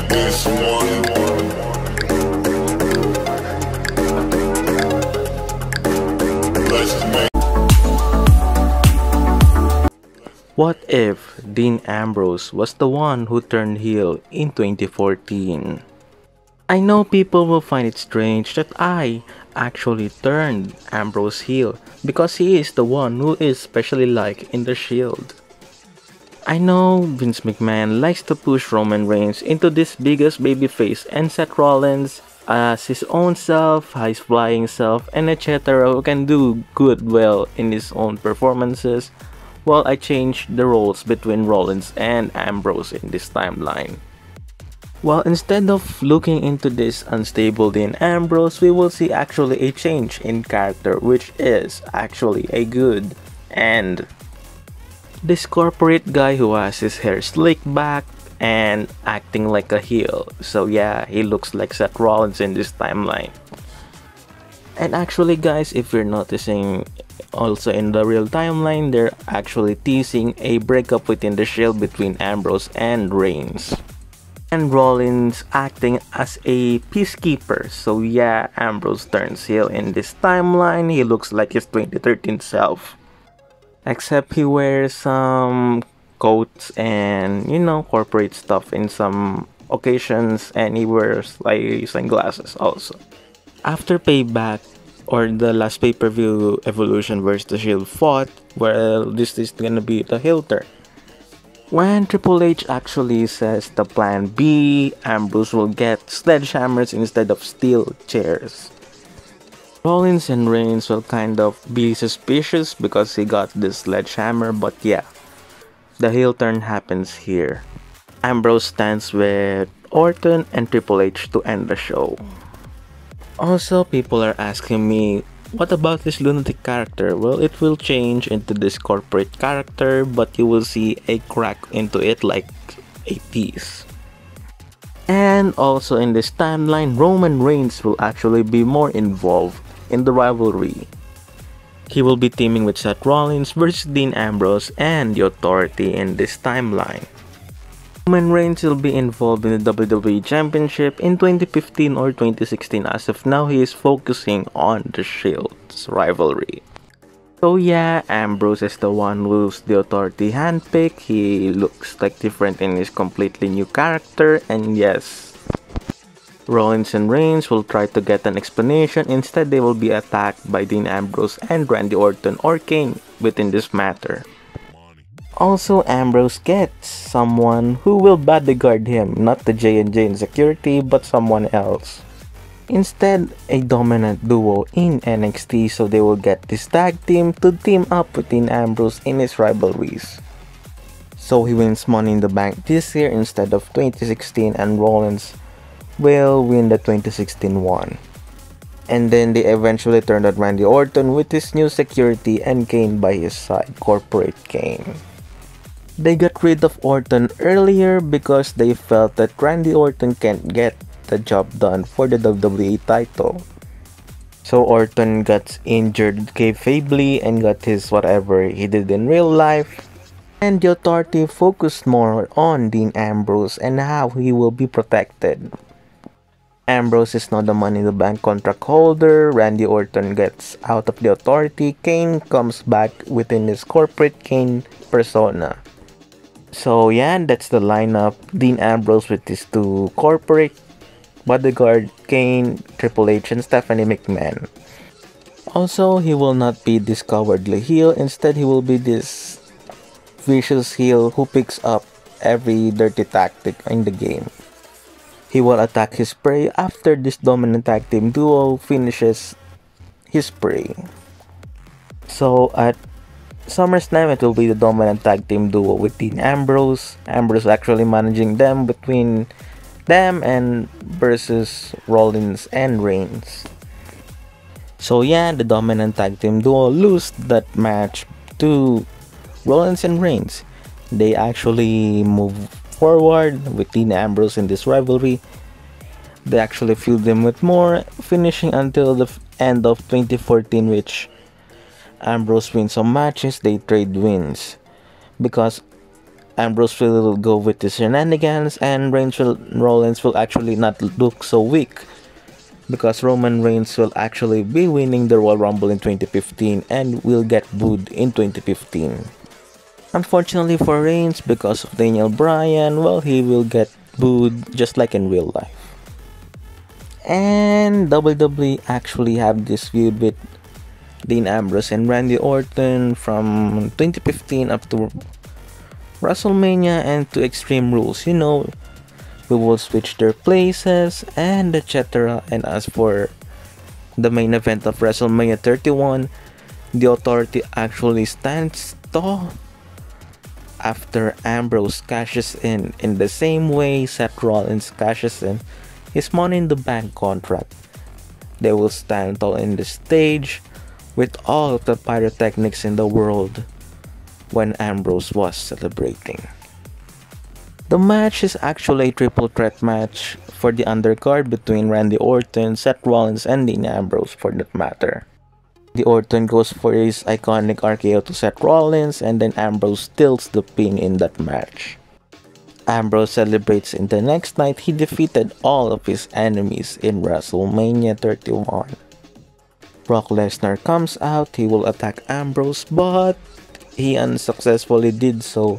this one. Let's make. What if Dean Ambrose was the one who turned heel in 2014? I know people will find it strange that I actually turned Ambrose heel because he is the one who is specially liked in the Sheild. I know Vince McMahon likes to push Roman Reigns into this biggest babyface and Seth Rollins as his own self, his flying self, and etc. who can do good well in his own performances, while I changed the roles between Rollins and Ambrose in this timeline. Well, instead of looking into this unstable Dean Ambrose, we will see actually a change in character, which is actually a good. And this corporate guy who has his hair slicked back and acting like a heel. So yeah, he looks like Seth Rollins in this timeline. And actually guys, if you're noticing, also in the real timeline, they're actually teasing a breakup within the Sheild between Ambrose and Reigns. And Rollins acting as a peacekeeper. So yeah, Ambrose turns heel in this timeline. He looks like his 2013 self. Except he wears some coats and, you know, corporate stuff in some occasions, and he wears like sunglasses also. After Payback, or the last pay-per-view Evolution vs the Sheild fought, well, this is gonna be the heel turn. When Triple H actually says the plan B, Ambrose will get sledgehammers instead of steel chairs. Rollins and Reigns will kind of be suspicious because he got this sledgehammer, but yeah, the heel turn happens here. Ambrose stands with Orton and Triple H to end the show. Also, people are asking me, what about this lunatic character? Well, it will change into this corporate character, but you will see a crack into it like a piece. And also in this timeline, Roman Reigns will actually be more involved in the rivalry. He will be teaming with Seth Rollins versus Dean Ambrose and the Authority in this timeline. Roman Reigns will be involved in the WWE Championship in 2015 or 2016. As of now, he is focusing on the Shield's rivalry. So yeah, Ambrose is the one who's the Authority handpicked. He looks like different in his completely new character, and yes, Rollins and Reigns will try to get an explanation. Instead, they will be attacked by Dean Ambrose and Randy Orton or Kane within this matter. Also, Ambrose gets someone who will bodyguard him, not the J&J in security, but someone else. Instead, a dominant duo in NXT, so they will get this tag team to team up with Dean Ambrose in his rivalries. So he wins Money in the Bank this year instead of 2016, and Rollins will win the 2016 one. And then they eventually turned on Randy Orton with his new security and Kane by his side, Corporate Kane. They got rid of Orton earlier because they felt that Randy Orton can't get the job done for the WWE title. So Orton got injured kayfably and got his whatever he did in real life. And the Authority focused more on Dean Ambrose and how he will be protected. Ambrose is now the Money in the Bank contract holder. Randy Orton gets out of the Authority. Kane comes back within his Corporate Kane persona. So yeah, that's the lineup. Dean Ambrose with his two corporate bodyguard, Kane, Triple H, and Stephanie McMahon. Also, he will not be this cowardly heel. Instead, he will be this vicious heel who picks up every dirty tactic in the game. He will attack his prey after this dominant tag team duo finishes his prey. So at SummerSlam, it will be the dominant tag team duo with Dean Ambrose. Ambrose actually managing them between them and versus Rollins and Reigns. So yeah, the dominant tag team duo lose that match to Rollins and Reigns. They actually move forward with Dean Ambrose in this rivalry. They actually feud them with more, finishing until the end of 2014, which Ambrose wins some matches. They trade wins because Ambrose will go with his shenanigans, and Rollins will actually not look so weak because Roman Reigns will actually be winning the Royal Rumble in 2015 and will get booed in 2015. Unfortunately for Reigns, because of Daniel Bryan, well, he will get booed just like in real life. And WWE actually have this feud with Dean Ambrose and Randy Orton from 2015 up to WrestleMania and to Extreme Rules. You know, we will switch their places and etc. And as for the main event of WrestleMania 31, the Authority actually stands tall after Ambrose cashes in the same way Seth Rollins cashes in his Money in the Bank contract. They will stand tall in the stage with all of the pyrotechnics in the world when Ambrose was celebrating. The match is actually a triple threat match for the undercard between Randy Orton, Seth Rollins, and Dean Ambrose for that matter. The Orton goes for his iconic RKO to Seth Rollins, and then Ambrose steals the pin in that match. Ambrose celebrates in the next night he defeated all of his enemies in WrestleMania 31. Brock Lesnar comes out, he will attack Ambrose, but he unsuccessfully did so.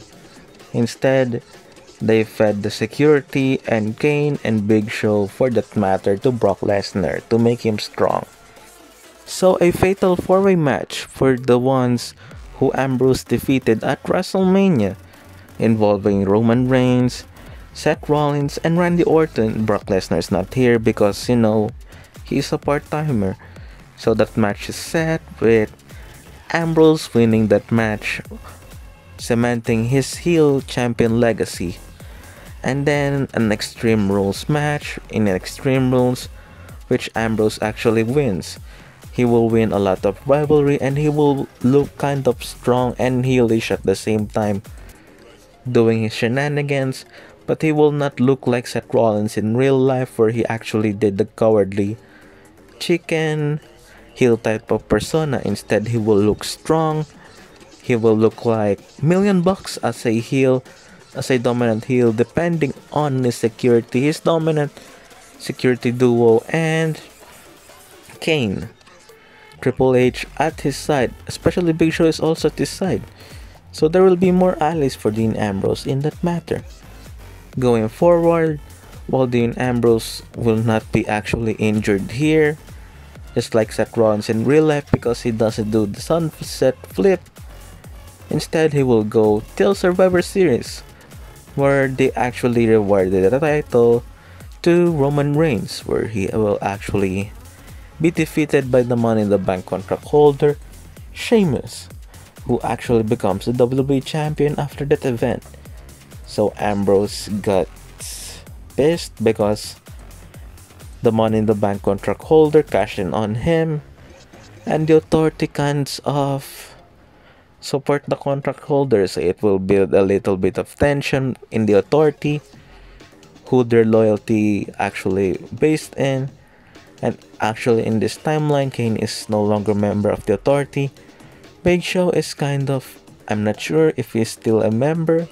Instead, they fed the security and Kane and Big Show for that matter to Brock Lesnar to make him strong. So a fatal 4-way match for the ones who Ambrose defeated at WrestleMania, involving Roman Reigns, Seth Rollins, and Randy Orton. Brock Lesnar is not here because, you know, he's a part-timer. So that match is set with Ambrose winning that match, cementing his heel champion legacy. And then an Extreme Rules match in Extreme Rules, which Ambrose actually wins. He will win a lot of rivalry and he will look kind of strong and heelish at the same time, doing his shenanigans, but he will not look like Seth Rollins in real life where he actually did the cowardly chicken heel type of persona. Instead, he will look strong. He will look like $1,000,000 as a heel, as a dominant heel, depending on his security, his dominant security duo, and Kane. Triple H at his side, especially Big Show is also at his side. So there will be more allies for Dean Ambrose in that matter. Going forward, while Dean Ambrose will not be actually injured here, just like Seth Rollins in real life because he doesn't do the sunset flip. Instead, he will go till Survivor Series, where they actually rewarded the title to Roman Reigns, where he will actually be defeated by the Money in the Bank contract holder, Sheamus, who actually becomes the WWE champion after that event. So Ambrose got pissed because the Money in the Bank contract holder cashed in on him, and the Authority kinds of support the contract holder, so it will build a little bit of tension in the Authority, who their loyalty actually based in. And actually in this timeline, Kane is no longer a member of the Authority. Big Show is kind of, I'm not sure if he's still a member.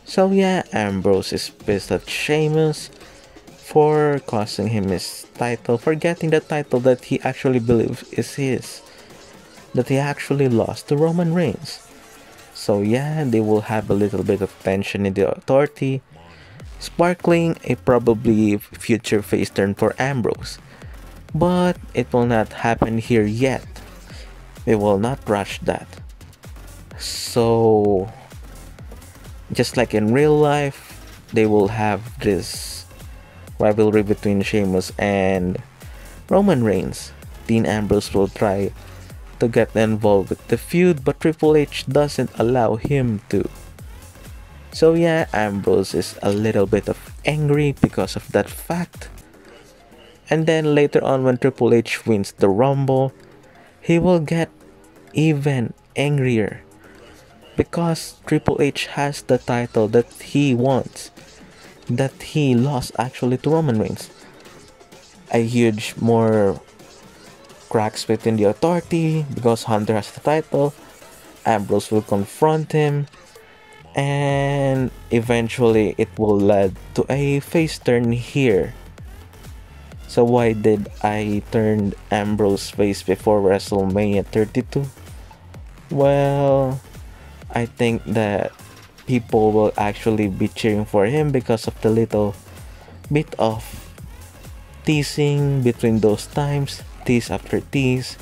So yeah, Ambrose is pissed at Sheamus for costing him his title, for getting the title that he actually believes is his, that he actually lost to Roman Reigns. So yeah, they will have a little bit of tension in the Authority, sparkling a probably future face turn for Ambrose. But it will not happen here yet. We will not rush that. So, just like in real life, they will have this rivalry between Sheamus and Roman Reigns. Dean Ambrose will try to get involved with the feud, but Triple H doesn't allow him to. So yeah, Ambrose is a little bit of angry because of that fact. And then later on, when Triple H wins the Rumble, he will get even angrier because Triple H has the title that he wants, that he lost actually to Roman Reigns. A huge more cracks within the Authority because Hunter has the title. Ambrose will confront him, And eventually it will lead to a face turn here. So why did I turn Ambrose face before WrestleMania 32? Well, I think that people will actually be cheering for him because of the little bit of teasing between those times, tease after tease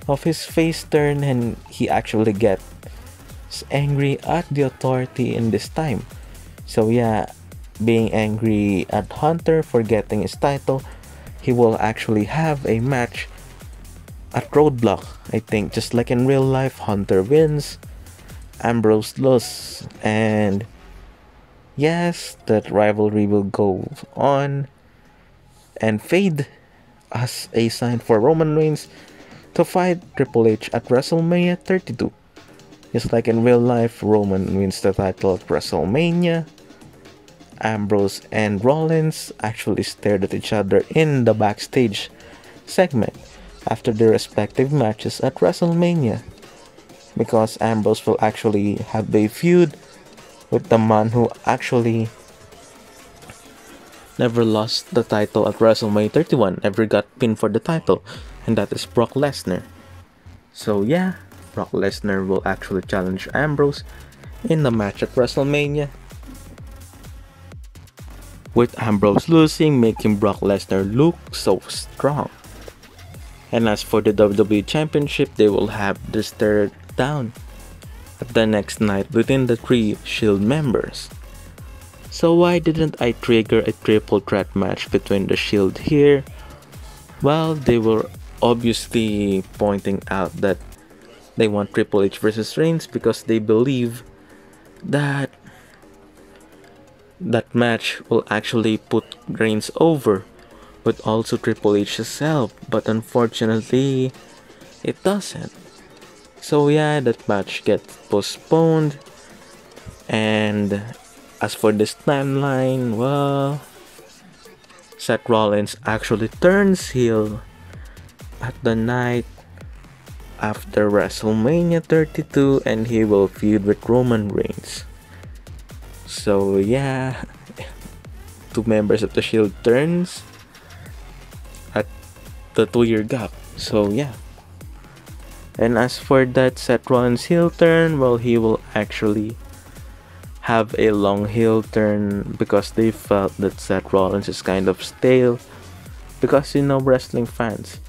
of his face turn, and he actually gets angry at the authority in this time. So yeah, being angry at Hunter for getting his title, he will actually have a match at Roadblock. I think just like in real life, Hunter wins, Ambrose loses, and yes, that rivalry will go on and fade as a sign for Roman Reigns to fight Triple H at WrestleMania 32. Just like in real life, Roman wins the title at WrestleMania. Ambrose and Rollins actually stared at each other in the backstage segment after their respective matches at WrestleMania, because Ambrose will actually have a feud with the man who actually never lost the title at WrestleMania 31, never got pinned for the title, and that is Brock Lesnar. So yeah, Brock Lesnar will actually challenge Ambrose in the match at WrestleMania, with Ambrose losing, making Brock Lesnar look so strong. And as for the WWE Championship, they will have the stare down at the next night within the 3 Sheild members. So why didn't I trigger a triple threat match between the Sheild here? Well, they were obviously pointing out that they want Triple H versus Reigns because they believe that that match will actually put Reigns over, but also Triple H's help, but unfortunately it doesn't. So yeah, that match gets postponed. And as for this timeline, well, Seth Rollins actually turns heel at the night after WrestleMania 32, and he will feud with Roman Reigns. So yeah, 2 members of the Sheild turns at the 2-year gap. So yeah. And as for that Seth Rollins heel turn, well, he will actually have a long heel turn because they felt that Seth Rollins is kind of stale. Because you know, wrestling fans,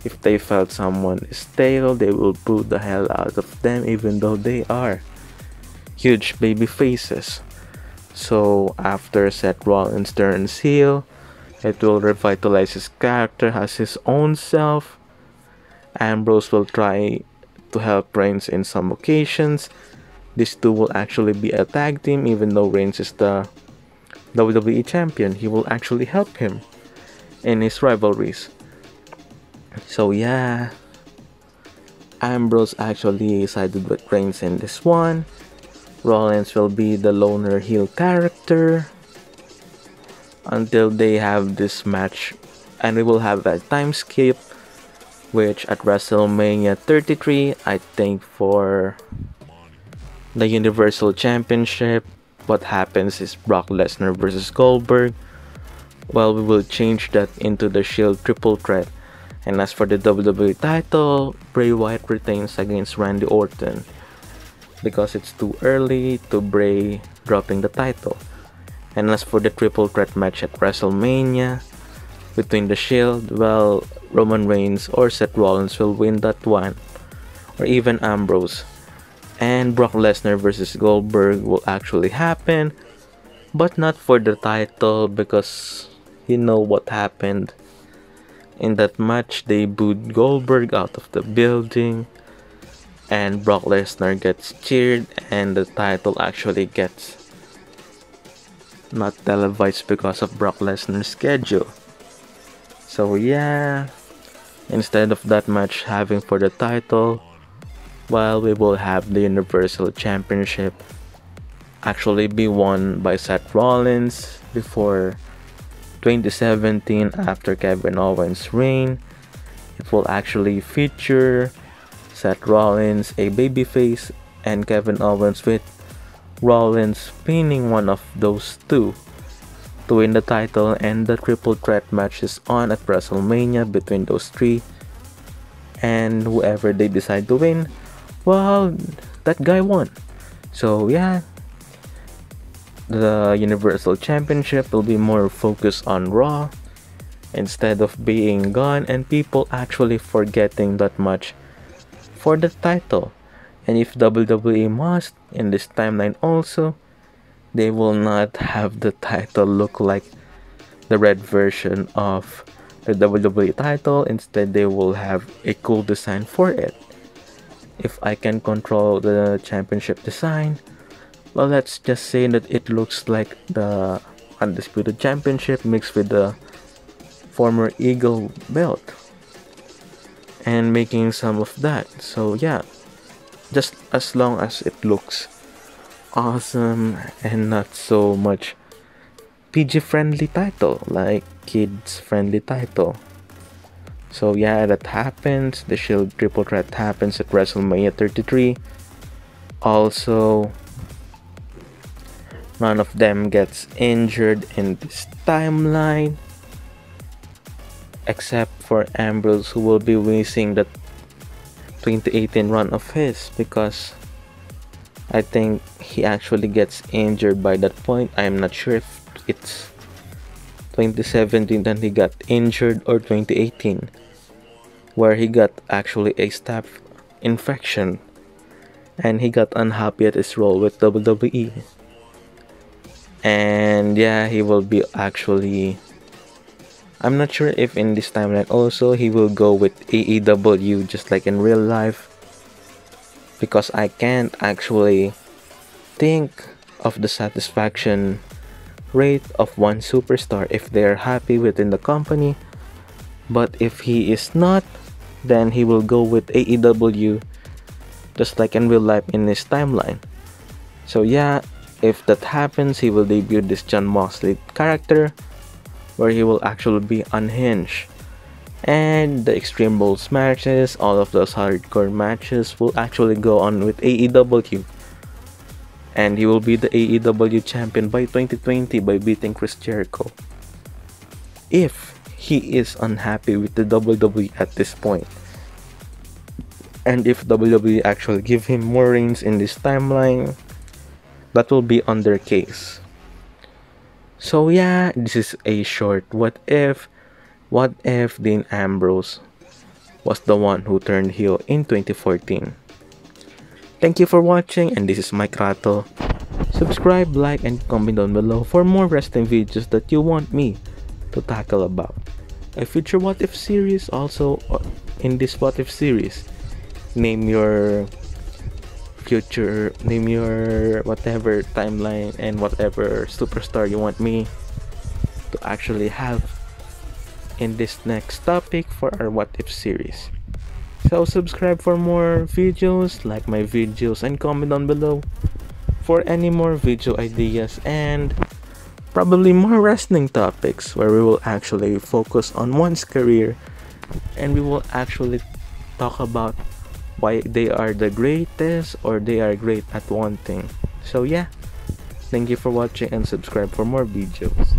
if they felt someone is stale, they will boo the hell out of them even though they are huge baby faces. So after Seth Rollins turns heel, it will revitalize his character as his own self. Ambrose will try to help Reigns in some occasions. These two will actually be a tag team, even though Reigns is the WWE champion. He will actually help him in his rivalries. So yeah, Ambrose actually sided with Reigns in this one. Rollins will be the loner heel character until they have this match, and we will have a time skip, which at WrestleMania 33, I think for the Universal Championship, what happens is Brock Lesnar versus Goldberg. Well, we will change that into the Sheild triple threat. And as for the WWE title, Bray Wyatt retains against Randy Orton, because it's too early to Bray dropping the title. And as for the triple threat match at WrestleMania between the Sheild, well, Roman Reigns or Seth Rollins will win that one, or even Ambrose. And Brock Lesnar versus Goldberg will actually happen, but not for the title, because you know what happened in that match. They booed Goldberg out of the building, and Brock Lesnar gets cheered, and the title actually gets not televised because of Brock Lesnar's schedule. So yeah, instead of that match having for the title, well, we will have the Universal Championship actually be won by Seth Rollins before 2017, after Kevin Owens' reign. It will actually feature Seth Rollins, a babyface, and Kevin Owens with Rollins pinning one of those two to win the title, and the triple threat match is on at WrestleMania between those three, and whoever they decide to win, well, that guy won. So yeah, the Universal Championship will be more focused on Raw instead of being gone and people actually forgetting that much for the title. And if WWE must in this timeline also, they will not have the title look like the red version of the WWE title. Instead, they will have a cool design for it. If I can control the championship design, well, let's just say that it looks like the Undisputed Championship mixed with the former Eagle belt and making some of that. So yeah, just as long as it looks awesome and not so much PG friendly title, like kids friendly title. So yeah, that happens. The Sheild triple threat happens at WrestleMania 33. Also, none of them gets injured in this timeline except for Ambrose, who will be missing the 2018 run of his because I think he actually gets injured by that point. I'm not sure if it's 2017 that he got injured or 2018 where he got actually a staph infection and he got unhappy at his role with WWE. And yeah, he will be actually, I'm not sure if in this timeline also he will go with AEW just like in real life, because I can't actually think of the satisfaction rate of one superstar if they're happy within the company. But if he is not, then he will go with AEW just like in real life in this timeline. So yeah, if that happens, he will debut this John Moxley character where he will actually be unhinged, and the Extreme Rules matches, all of those hardcore matches will actually go on with AEW, and he will be the AEW champion by 2020 by beating Chris Jericho if he is unhappy with the WWE at this point. And if WWE actually give him more reigns in this timeline, that will be on their case. So yeah, this is a short what if Dean Ambrose was the one who turned heel in 2014. Thank you for watching, and this is Mike Rato. Subscribe, like, and comment down below for more wrestling videos that you want me to tackle about. A future what if series also in this what if series. Name your whatever timeline and whatever superstar you want me to actually have in this next topic for our what if series. So subscribe for more videos, like my videos, and comment down below for any more video ideas and probably more wrestling topics where we will actually focus on one's career and we will actually talk about why they are the greatest or they are great at one thing. So yeah, thank you for watching and subscribe for more videos.